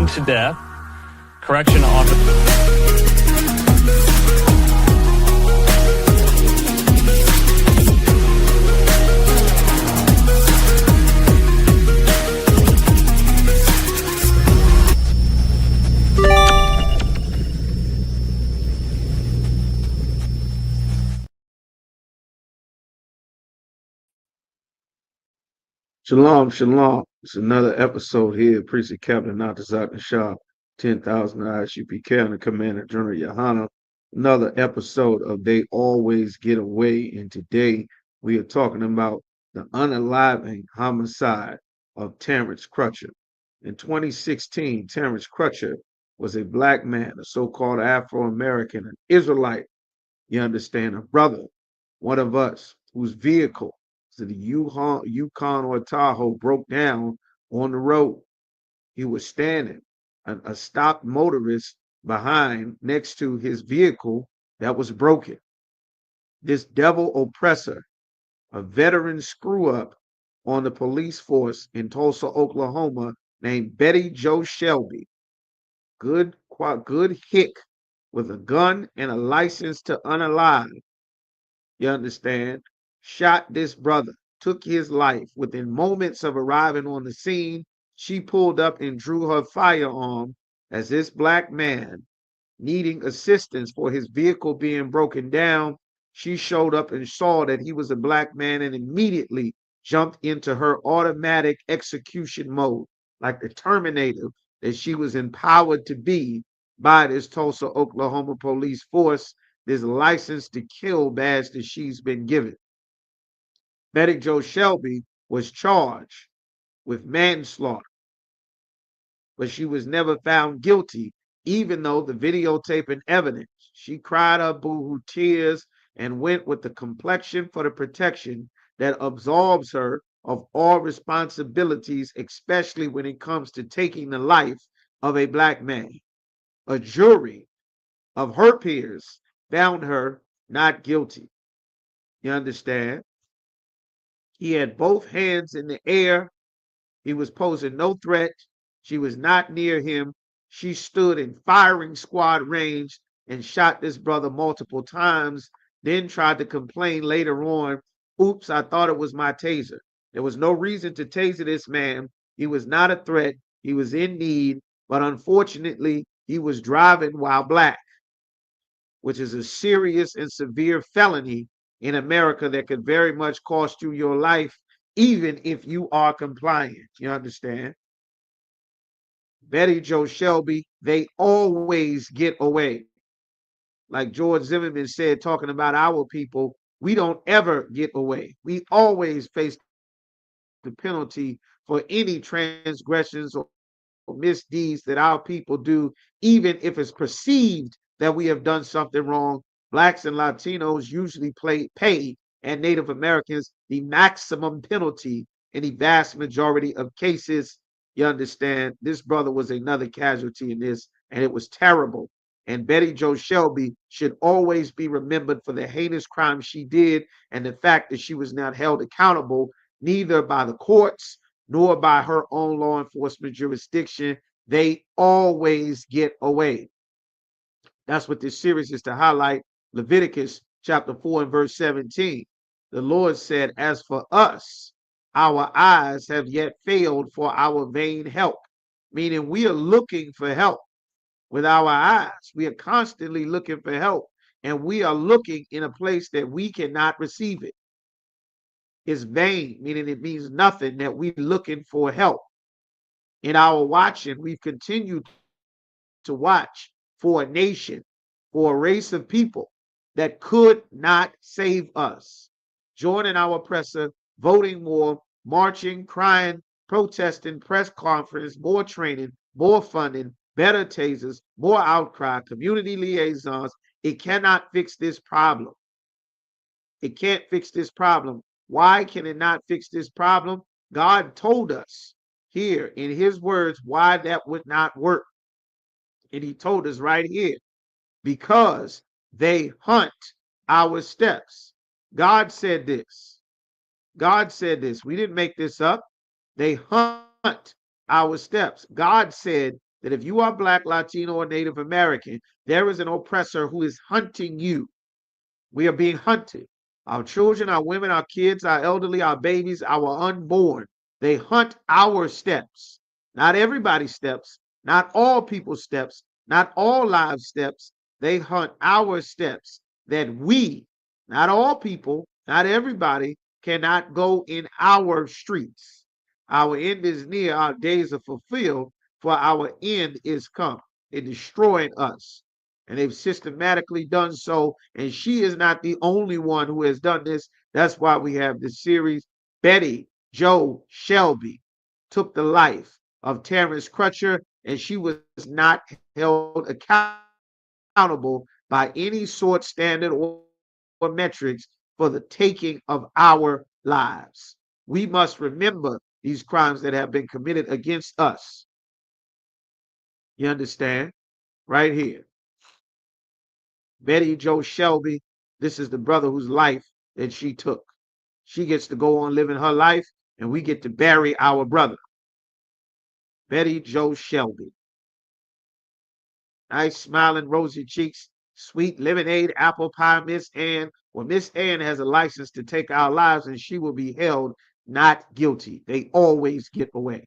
beaten to death. Correction officer. Shalom, shalom. It's another episode here, Priest Captain Natazak Shah, 10,000 ISUPK and the Commander General Yohana. Another episode of They Always Get Away. And today we are talking about the unaliving homicide of Terence Crutcher. In 2016, Terence Crutcher was a black man, a so-called Afro-American, an Israelite, you understand, a brother, one of us, whose vehicle, the Yukon or Tahoe, broke down on the road. He was standing, a stopped motorist behind next to his vehicle that was broken. This devil oppressor, a veteran screw up on the police force in Tulsa, Oklahoma, named Betty Jo Shelby, good hick with a gun and a license to unalive, you understand, shot this brother, took his life. Within moments of arriving on the scene, she pulled up and drew her firearm as this black man, needing assistance for his vehicle being broken down, she showed up and saw that he was a black man and immediately jumped into her automatic execution mode, like the Terminator that she was empowered to be by this Tulsa, Oklahoma police force, this license to kill badge that she's been given. Betty Jo Shelby was charged with manslaughter, but she was never found guilty, even though the videotape and evidence, she cried her boohoo tears and went with the complexion for the protection that absolves her of all responsibilities, especially when it comes to taking the life of a black man. A jury of her peers found her not guilty. You understand? He had both hands in the air. He was posing no threat. She was not near him. She stood in firing squad range and shot this brother multiple times, then tried to complain later on, oops, I thought it was my taser. There was no reason to taser this man. He was not a threat. He was in need, but unfortunately, he was driving while black, which is a serious and severe felony in America that could very much cost you your life, even if you are compliant. You understand? Betty Jo Shelby, they always get away. Like George Zimmerman said, talking about our people, we don't ever get away. We always face the penalty for any transgressions or misdeeds that our people do, even if it's perceived that we have done something wrong. Blacks and Latinos usually pay, and Native Americans, the maximum penalty in the vast majority of cases. You understand? This brother was another casualty in this, and it was terrible. And Betty Jo Shelby should always be remembered for the heinous crime she did and the fact that she was not held accountable neither by the courts nor by her own law enforcement jurisdiction. They always get away. That's what this series is to highlight. Leviticus chapter 4 and verse 17. The Lord said, as for us, our eyes have yet failed for our vain help, meaning we are looking for help with our eyes. We are constantly looking for help, and we are looking in a place that we cannot receive it. It's vain, meaning it means nothing that we're looking for help. In our watching, we've continued to watch for a nation, for a race of people that could not save us. Joining our oppressor, voting more, marching, crying, protesting, press conference, more training, more funding, better tasers, more outcry, community liaisons. It cannot fix this problem. It can't fix this problem. Why can it not fix this problem? God told us here in his words why that would not work. And he told us right here, because they hunt our steps. God said this. God said this. We didn't make this up. They hunt our steps. God said that if you are Black, Latino, or Native American, there is an oppressor who is hunting you. We are being hunted. Our children, our women, our kids, our elderly, our babies, our unborn. They hunt our steps. Not everybody's steps, not all people's steps, not all lives' steps. They hunt our steps that we, not all people, not everybody, cannot go in our streets. Our end is near, our days are fulfilled, for our end is come. It destroyed us. And they've systematically done so. And she is not the only one who has done this. That's why we have this series. Betty Joe Shelby took the life of Terence Crutcher, and she was not held accountable by any sort, standard, or metrics for the taking of our lives. We must remember these crimes that have been committed against us. You understand? Right here. Betty Joe Shelby, this is the brother whose life that she took. She gets to go on living her life, and we get to bury our brother. Betty Joe Shelby. Nice smiling, rosy cheeks, sweet lemonade, apple pie, Miss Ann. Well, Miss Ann has a license to take our lives, and she will be held not guilty. They always get away.